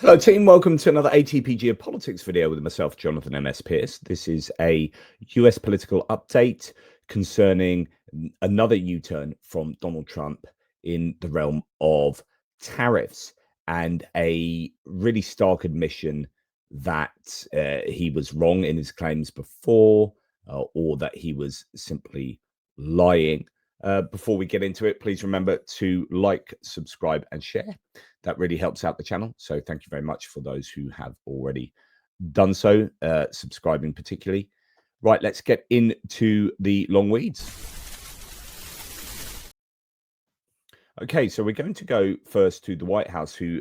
Hello team, welcome to another ATP Geopolitics video with myself, Jonathan M.S. Pierce. This is a US political update concerning another U-turn from Donald Trump in the realm of tariffs and a really stark admission that he was wrong in his claims before or that he was simply lying. Before we get into it, please remember to like, subscribe and share. That really helps out the channel. So thank you very much for those who have already done so, subscribing particularly. Right, let's get into the long weeds. Okay, so we're going to go first to the White House, who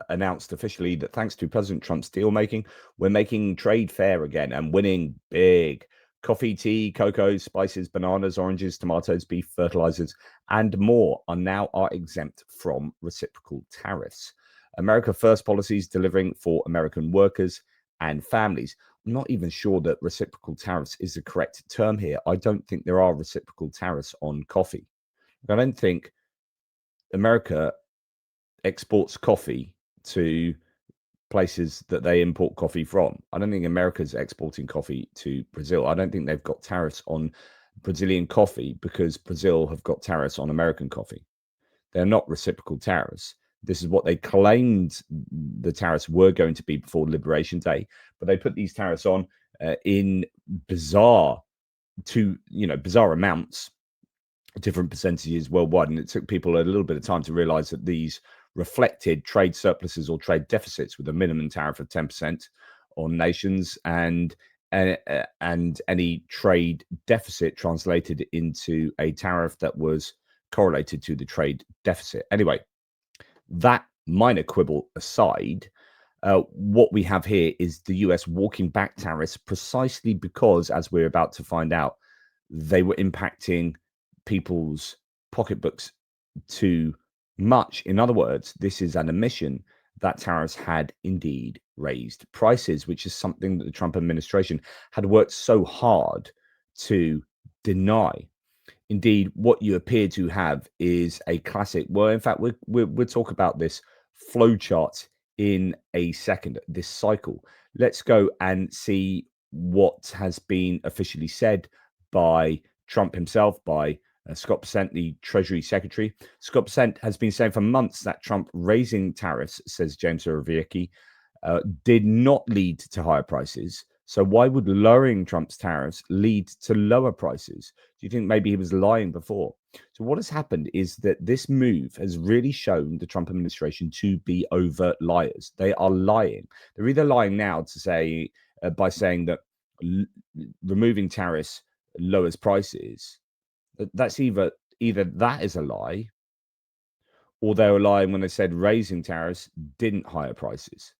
announced officially that thanks to President Trump's deal making, we're making trade fair again and winning big. Coffee, tea, cocoa, spices, bananas, oranges, tomatoes, beef, fertilizers, and more are exempt from reciprocal tariffs. America First policies delivering for American workers and families. I'm not even sure that reciprocal tariffs is the correct term here. I don't think there are reciprocal tariffs on coffee. I don't think America exports coffee to places that they import coffee from. I don't think America's exporting coffee to Brazil. I don't think they've got tariffs on Brazilian coffee because Brazil have got tariffs on American coffee. They're not reciprocal tariffs. This is what they claimed the tariffs were going to be before Liberation Day, but they put these tariffs on in bizarre amounts, different percentages worldwide, and it took people a little bit of time to realize that these reflected trade surpluses or trade deficits with a minimum tariff of 10% on nations, and any trade deficit translated into a tariff that was correlated to the trade deficit. Anyway, that minor quibble aside, what we have here is the US walking back tariffs precisely because, as we're about to find out, they were impacting people's pocketbooks too much. In other words, this is an admission that tariffs had indeed raised prices, which is something that the Trump administration had worked so hard to deny. Indeed, what you appear to have is a classic. Well, in fact, we'll talk about this flowchart in a second, this cycle. Let's go and see what has been officially said by Trump himself, by Scott Bessent, the Treasury Secretary. Scott Bessent has been saying for months that Trump raising tariffs, says James Surowiecki, did not lead to higher prices. So why would lowering Trump's tariffs lead to lower prices? Do you think maybe he was lying before? So what has happened is that this move has really shown the Trump administration to be overt liars. They are lying. They're either lying now to say by saying that removing tariffs lowers prices. That's either that is a lie, or they were lying when they said raising tariffs didn't higher prices.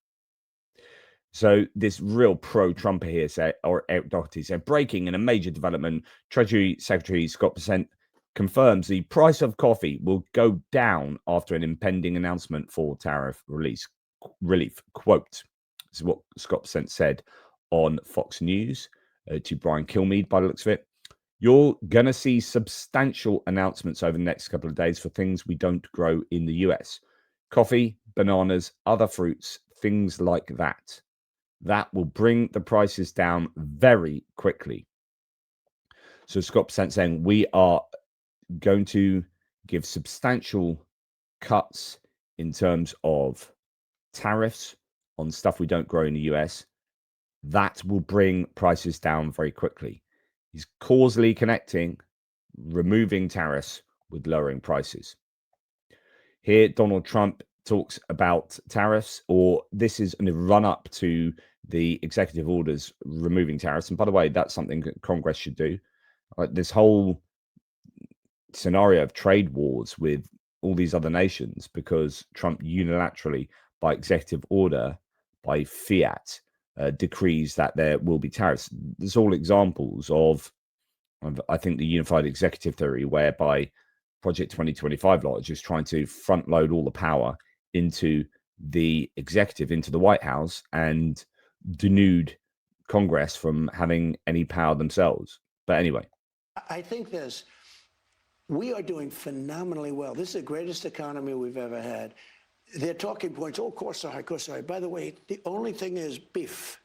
So this real pro-Trumper here said, or Eric Doherty said, breaking in a major development, Treasury Secretary Scott Bessent confirms the price of coffee will go down after an impending announcement for tariff relief. Quote, this is what Scott Bessent said on Fox News to Brian Kilmeade by the looks of it. You're going to see substantial announcements over the next couple of days for things we don't grow in the US. Coffee, bananas, other fruits, things like that. That will bring the prices down very quickly. So Scott Bessent saying we are going to give substantial cuts in terms of tariffs on stuff we don't grow in the US. That will bring prices down very quickly. He's causally connecting removing tariffs with lowering prices. Here, Donald Trump talks about tariffs, or this is in a run-up to the executive orders removing tariffs. And by the way, that's something that Congress should do. This whole scenario of trade wars with all these other nations because Trump unilaterally, by executive order, by fiat, decrees that there will be tariffs. There's all examples of, I think, the unified executive theory, whereby Project 2025 law is just trying to front load all the power into the executive, into the White House, and denude Congress from having any power themselves. But anyway, I think we are doing phenomenally well. This is the greatest economy we've ever had. Their talking points, oh, costs are high, costs are high. By the way, the only thing is beef.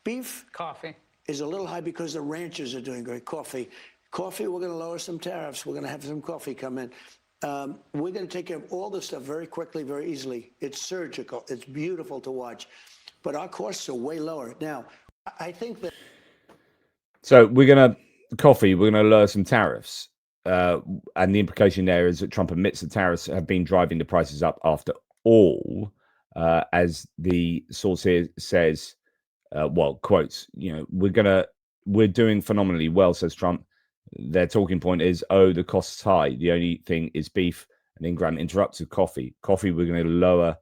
Beef coffee is a little high because the ranchers are doing great. Coffee, we're going to lower some tariffs. We're going to have some coffee come in. We're going to take care of all this stuff very quickly, very easily. It's surgical. It's beautiful to watch. But our costs are way lower. Now, I think that... So we're going to lower some tariffs. And the implication there is that Trump admits the tariffs have been driving the prices up after all, as the source here says, quotes, we're doing phenomenally well, says Trump. Their talking point is, oh, the cost's high. The only thing is beef. And Ingram interrupts with coffee. We're going to lower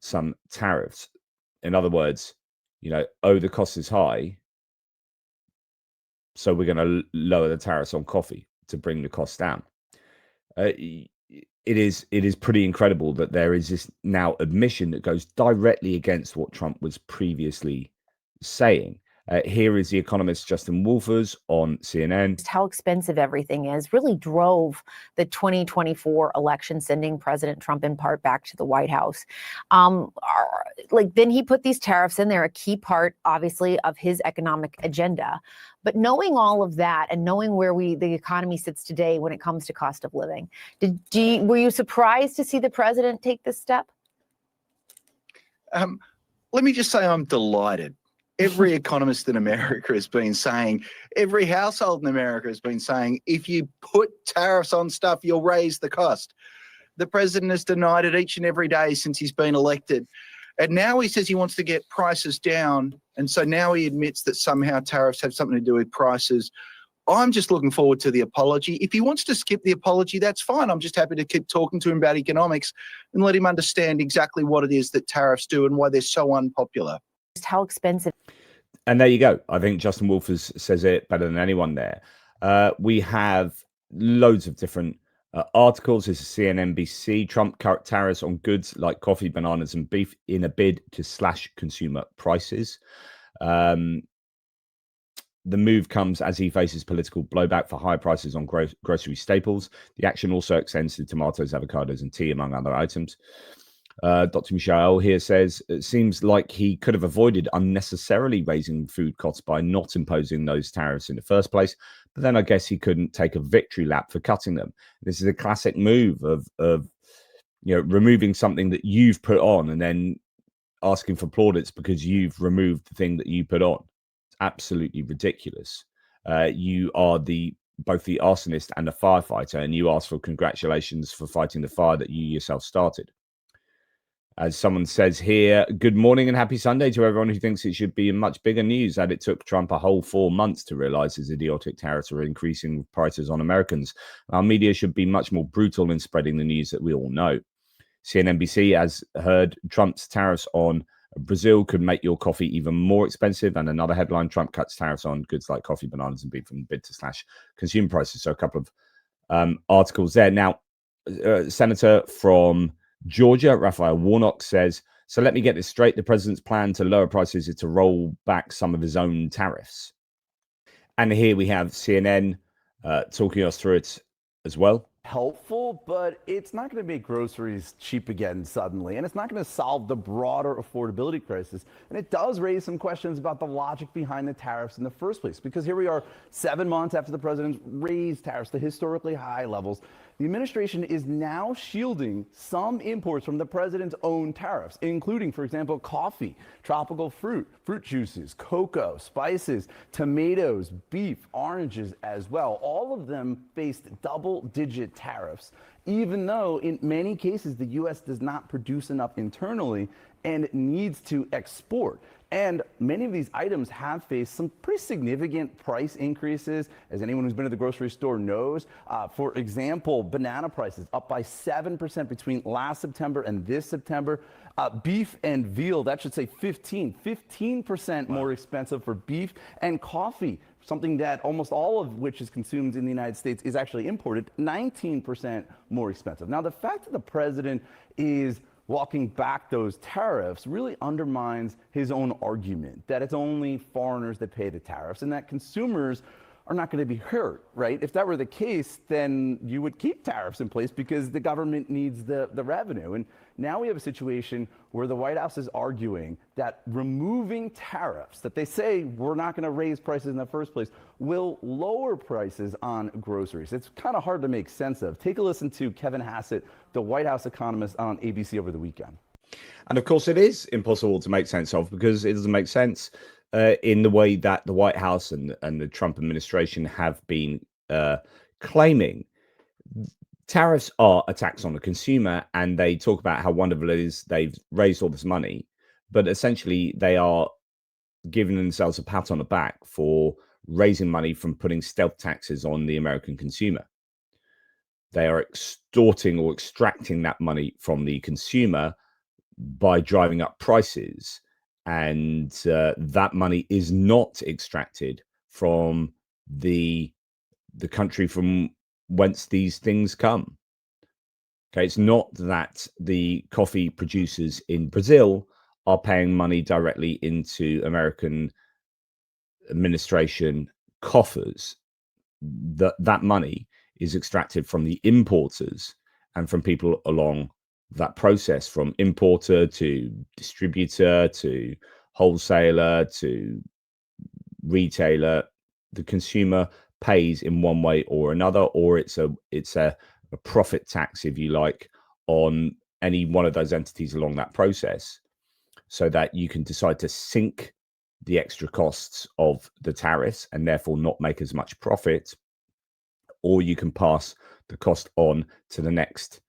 some tariffs. In other words, oh, the cost is high, so we're going to lower the tariffs on coffee to bring the cost down. It is pretty incredible that there is this now admission that goes directly against what Trump was previously saying. Here is the economist Justin Wolfers on CNN. How expensive everything is really drove the 2024 election, sending President Trump in part back to the White House. Then he put these tariffs in there, a key part, obviously, of his economic agenda. But knowing all of that and knowing where the economy sits today when it comes to cost of living, were you surprised to see the president take this step? Let me just say I'm delighted. Every economist in America has been saying, every household in America has been saying, if you put tariffs on stuff, you'll raise the cost. The president has denied it each and every day since he's been elected. And now he says he wants to get prices down. And so now he admits that somehow tariffs have something to do with prices. I'm just looking forward to the apology. If he wants to skip the apology, that's fine. I'm just happy to keep talking to him about economics and let him understand exactly what it is that tariffs do and why they're so unpopular. How expensive. And there you go. I think Justin Wolfers says it better than anyone there. We have loads of different articles. This is CNBC. Trump cut tariffs on goods like coffee, bananas, and beef in a bid to slash consumer prices. The move comes as he faces political blowback for higher prices on grocery staples. The action also extends to tomatoes, avocados, and tea, among other items. Dr. Michel here says, it seems like he could have avoided unnecessarily raising food costs by not imposing those tariffs in the first place. But then I guess he couldn't take a victory lap for cutting them. This is a classic move of removing something that you've put on and then asking for plaudits because you've removed the thing that you put on. It's absolutely ridiculous. You are both the arsonist and the firefighter, and you ask for congratulations for fighting the fire that you yourself started. As someone says here, good morning and happy Sunday to everyone who thinks it should be much bigger news that it took Trump a whole 4 months to realize his idiotic tariffs are increasing prices on Americans. Our media should be much more brutal in spreading the news that we all know. CNBC has heard Trump's tariffs on Brazil could make your coffee even more expensive. And another headline, Trump cuts tariffs on goods like coffee, bananas, and beef in bid to slash consumer prices. So a couple of articles there. Now, Senator from Georgia, Raphael Warnock, says, so let me get this straight. The president's plan to lower prices is to roll back some of his own tariffs. And here we have CNN talking us through it as well. Helpful, but it's not going to make groceries cheap again suddenly, and it's not going to solve the broader affordability crisis. And it does raise some questions about the logic behind the tariffs in the first place, because here we are 7 months after the president raised tariffs to historically high levels. The administration is now shielding some imports from the president's own tariffs, including, for example, coffee, tropical fruit, fruit juices, cocoa, spices, tomatoes, beef, oranges as well. All of them faced double-digit tariffs, even though in many cases the U.S. does not produce enough internally and needs to export. And many of these items have faced some pretty significant price increases, as anyone who's been to the grocery store knows. For example, banana prices up by 7% between last September and this September. Beef and veal, that should say 15% more expensive for beef, and coffee, something that almost all of which is consumed in the United States is actually imported, 19% more expensive. Now, the fact that the president is walking back those tariffs really undermines his own argument that it's only foreigners that pay the tariffs and that consumers are not going to be hurt, right? If that were the case, then you would keep tariffs in place because the government needs the revenue. And Now we have a situation where the White House is arguing that removing tariffs, that they say we're not going to raise prices in the first place, will lower prices on groceries. It's kind of hard to make sense of. Take a listen to Kevin Hassett, the White House economist, on ABC over the weekend. And of course, it is impossible to make sense of, because it doesn't make sense in the way that the White House and the Trump administration have been claiming. Tariffs are a tax on the consumer, and they talk about how wonderful it is they've raised all this money, but essentially they are giving themselves a pat on the back for raising money from putting stealth taxes on the American consumer. They are extorting or extracting that money from the consumer by driving up prices, and that money is not extracted from the country from whence these things come. Okay, it's not that the coffee producers in Brazil are paying money directly into American administration coffers. That money is extracted from the importers and from people along that process, from importer to distributor to wholesaler to retailer. The consumer pays in one way or another, or it's a profit tax, if you like, on any one of those entities along that process, so that you can decide to sink the extra costs of the tariffs and therefore not make as much profit, or you can pass the cost on to the next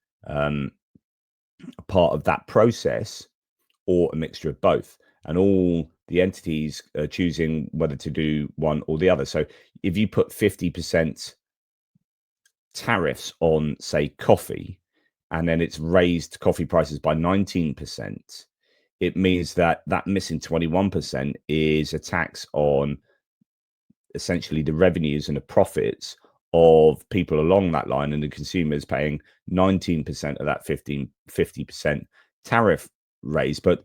part of that process, or a mixture of both. And all the entities are choosing whether to do one or the other. So if you put 50% tariffs on, say, coffee, and then it's raised coffee prices by 19%, it means that that missing 21% is a tax on essentially the revenues and the profits of people along that line, and the consumers paying 19% of that 50% tariff raise. But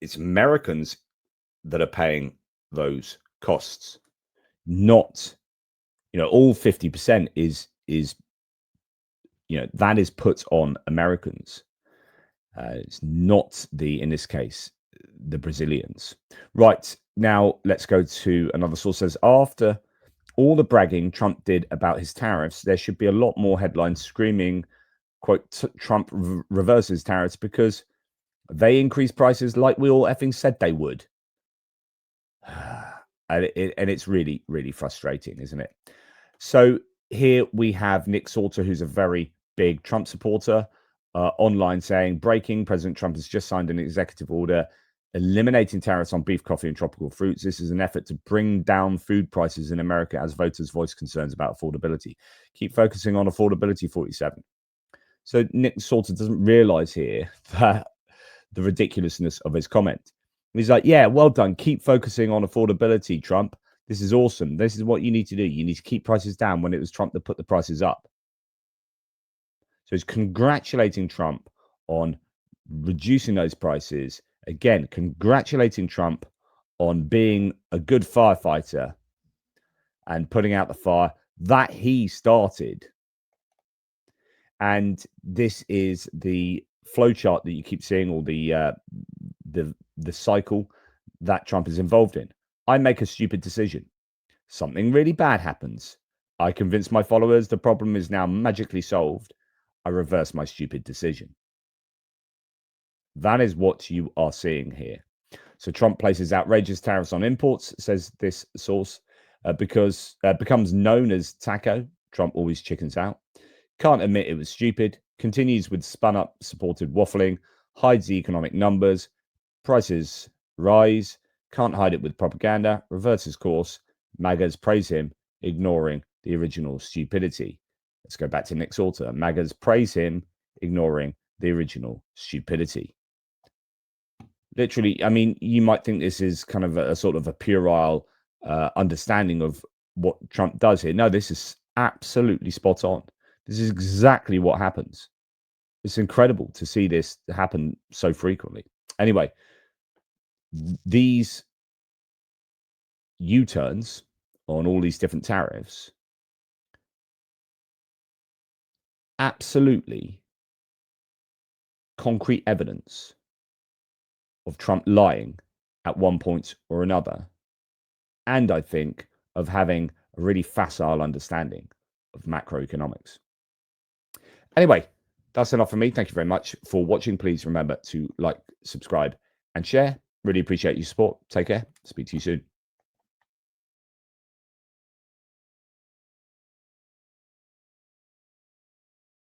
it's Americans that are paying those costs, not, all 50% is that is put on Americans. It's not in this case, the Brazilians. Right, now let's go to another source. Says, after all the bragging Trump did about his tariffs, there should be a lot more headlines screaming, quote, Trump reverses tariffs because they increase prices like we all effing said they would. And it's really, really frustrating, isn't it? So here we have Nick Salter, who's a very big Trump supporter, online saying, breaking, President Trump has just signed an executive order eliminating tariffs on beef, coffee, and tropical fruits. This is an effort to bring down food prices in America as voters voice concerns about affordability. Keep focusing on affordability, 47. So Nick Salter doesn't realize here that the ridiculousness of his comment. He's like, yeah, well done. Keep focusing on affordability, Trump. This is awesome. This is what you need to do. You need to keep prices down, when it was Trump that put the prices up. So he's congratulating Trump on reducing those prices. Again, congratulating Trump on being a good firefighter and putting out the fire that he started. And this is the flowchart that you keep seeing, or the cycle that Trump is involved in. I make a stupid decision. Something really bad happens. I convince my followers the problem is now magically solved. I reverse my stupid decision. That is what you are seeing here. So Trump places outrageous tariffs on imports, says this source, because becomes known as taco. Trump always chickens out. Can't admit it was stupid. Continues with spun up supported waffling. Hides the economic numbers. Prices rise. Can't hide it with propaganda. Reverses course. MAGAs praise him, ignoring the original stupidity. Let's go back to Nick Salter. MAGAs praise him, ignoring the original stupidity. Literally, I mean, you might think this is kind of a sort of a puerile understanding of what Trump does here. No, this is absolutely spot on. This is exactly what happens. It's incredible to see this happen so frequently. Anyway, these U-turns on all these different tariffs absolutely concrete evidence of Trump lying at one point or another, and I think of having a really facile understanding of macroeconomics. Anyway, that's enough for me. Thank you very much for watching. Please remember to like, subscribe, and share. Really appreciate your support. Take care. Speak to you soon.